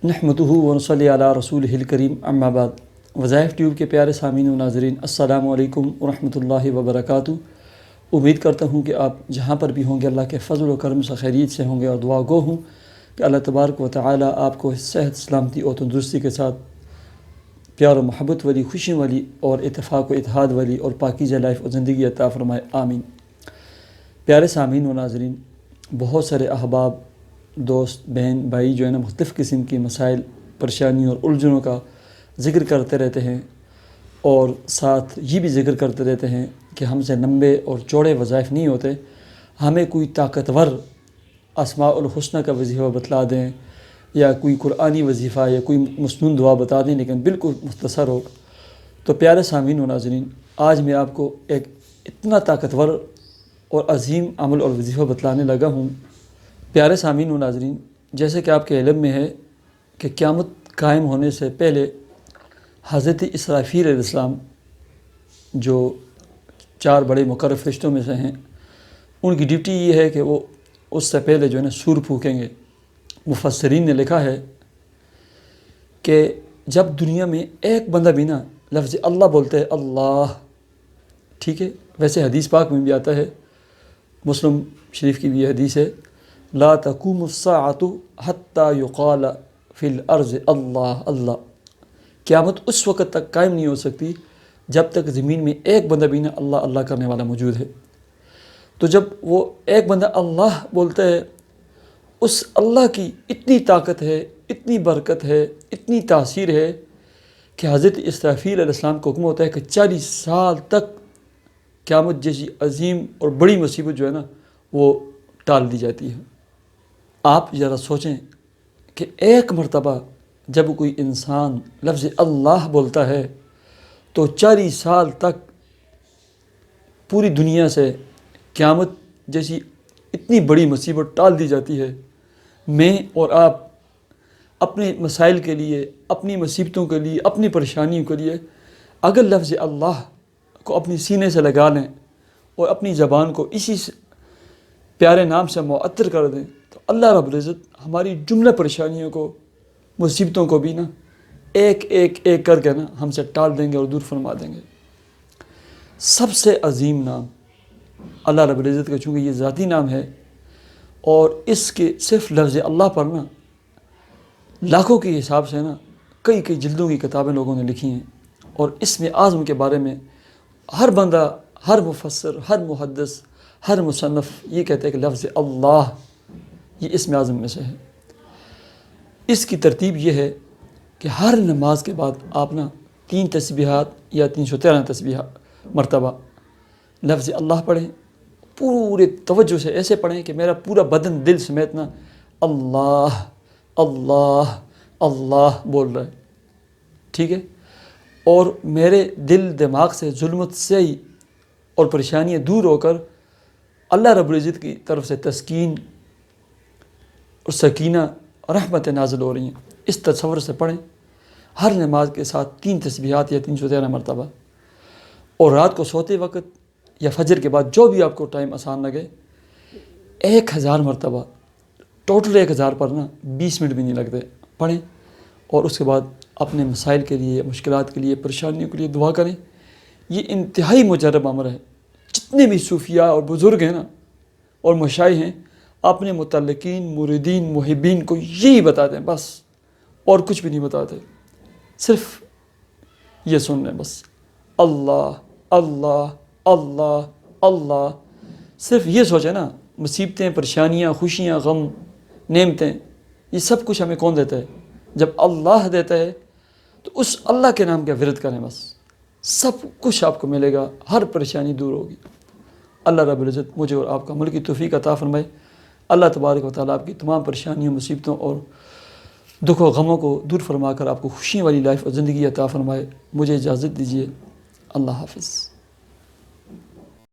نحمدہ ونصلی علی رسولہ الکریم اما بعد۔ وظائف ٹیوب کے پیارے سامعین و ناظرین، السلام علیکم ورحمۃ اللہ وبرکاتہ۔ امید کرتا ہوں کہ آپ جہاں پر بھی ہوں گے اللہ کے فضل و کرم سے خیریت سے ہوں گے، اور دعا گو ہوں کہ اللہ تبارک و تعالی آپ کو صحت، سلامتی اور تندرستی کے ساتھ پیار و محبت والی، خوشی والی اور اتفاق و اتحاد والی اور پاکیزہ لائف اور زندگی عطا فرمائے، آمین۔ پیارے سامعین و ناظرین، بہت سارے احباب، دوست، بہن، بھائی جو ہے نا مختلف قسم کی مسائل، پریشانیوں اور الجھنوں کا ذکر کرتے رہتے ہیں، اور ساتھ یہ بھی ذکر کرتے رہتے ہیں کہ ہم سے لمبے اور چوڑے وظائف نہیں ہوتے، ہمیں کوئی طاقتور اسماء الحسنہ کا وظیفہ بتلا دیں یا کوئی قرآنی وظیفہ یا کوئی مسنون دعا بتا دیں، لیکن بالکل مختصر ہو۔ تو پیارے سامعین و ناظرین، آج میں آپ کو ایک اتنا طاقتور اور عظیم عمل اور وظیفہ بتلانے لگا ہوں۔ پیارے سامعین و ناظرین، جیسے کہ آپ کے علم میں ہے کہ قیامت قائم ہونے سے پہلے حضرت اسرافیل علیہ السلام، جو 4 بڑے مقرب فرشتوں میں سے ہیں، ان کی ڈیوٹی یہ ہے کہ وہ اس سے پہلے جو ہے نا سور پھونکیں گے۔ مفسرین نے لکھا ہے کہ جب دنیا میں ایک بندہ بھی نا لفظ اللہ بولتے ہے، اللہ، ٹھیک ہے، ویسے حدیث پاک میں بھی آتا ہے، مسلم شریف کی بھی یہ حدیث ہے، لا تقوم الساعة حتى يقال في الارض اللہ اللہ، قیامت اس وقت تک قائم نہیں ہو سکتی جب تک زمین میں ایک بندہ بھی نہ اللہ اللہ کرنے والا موجود ہے۔ تو جب وہ ایک بندہ اللہ بولتا ہے، اس اللہ کی اتنی طاقت ہے، اتنی برکت ہے، اتنی تاثیر ہے کہ حضرت اسرافیل علیہ السلام کو حکم ہوتا ہے کہ 40 سال تک قیامت جیسی عظیم اور بڑی مصیبت جو ہے نا وہ ٹال دی جاتی ہے۔ آپ ذرا سوچیں کہ ایک مرتبہ جب کوئی انسان لفظ اللہ بولتا ہے تو 40 سال تک پوری دنیا سے قیامت جیسی اتنی بڑی مصیبت ٹال دی جاتی ہے۔ میں اور آپ اپنے مسائل کے لیے، اپنی مصیبتوں کے لیے، اپنی پریشانیوں کے لیے اگر لفظ اللہ کو اپنی سینے سے لگا لیں اور اپنی زبان کو اسی پیارے نام سے معطر کر دیں، تو اللہ رب العزت ہماری جملہ پریشانیوں کو، مصیبتوں کو بھی نا ایک ایک ایک کر کے نا ہم سے ٹال دیں گے اور دور فرما دیں گے۔ سب سے عظیم نام اللہ رب العزت کا، چونکہ یہ ذاتی نام ہے، اور اس کے صرف لفظ اللہ پر نا لاکھوں کے حساب سے نا کئی جلدوں کی کتابیں لوگوں نے لکھی ہیں، اور اسم اعظم کے بارے میں ہر بندہ، ہر مفسر، ہر محدث، ہر مصنف یہ کہتے ہیں کہ لفظ اللہ یہ اسم اعظم میں سے ہے۔ اس کی ترتیب یہ ہے کہ ہر نماز کے بعد آپ نا 3 تسبیحات یا 313 تسبیحات مرتبہ لفظ اللہ پڑھیں، پورے توجہ سے ایسے پڑھیں کہ میرا پورا بدن دل سمیت نا اللہ اللہ اللہ بول رہا ہے، ٹھیک ہے، اور میرے دل دماغ سے ظلمت سے اور پریشانیاں دور ہو کر اللہ رب العزت کی طرف سے تسکین اور سکینہ اور رحمت نازل ہو رہی ہیں۔ اس تصور سے پڑھیں ہر نماز کے ساتھ 3 تسبیحات یا 313 مرتبہ، اور رات کو سوتے وقت یا فجر کے بعد جو بھی آپ کو ٹائم آسان لگے 1000 مرتبہ، ٹوٹل 1000 پر نا 20 منٹ بھی نہیں لگتے، پڑھیں، اور اس کے بعد اپنے مسائل کے لیے، مشکلات کے لیے، پریشانیوں کے لیے دعا کریں۔ یہ انتہائی مجرب امر ہے۔ جتنے بھی صوفیاء اور بزرگ ہیں نا اور مشائخ ہیں، اپنے متعلقین، مریدین، محبین کو یہی بتاتے ہیں بس، اور کچھ بھی نہیں بتاتے، صرف یہ سن رہے ہیں بس، اللہ اللہ اللہ اللہ۔ صرف یہ سوچیں نا، مصیبتیں، پریشانیاں، خوشیاں، غم، نعمتیں، یہ سب کچھ ہمیں کون دیتا ہے؟ جب اللہ دیتا ہے تو اس اللہ کے نام کا ورد کریں بس، سب کچھ آپ کو ملے گا، ہر پریشانی دور ہوگی۔ اللہ رب العزت مجھے اور آپ کا عمل کی توفیق عطا فرمائے۔ اللہ تبارک و تعالیٰ آپ کی تمام پریشانیوں، مصیبتوں اور دکھ و غموں کو دور فرما کر آپ کو خوشی والی لائف اور زندگی عطا فرمائے۔ مجھے اجازت دیجیے، اللہ حافظ۔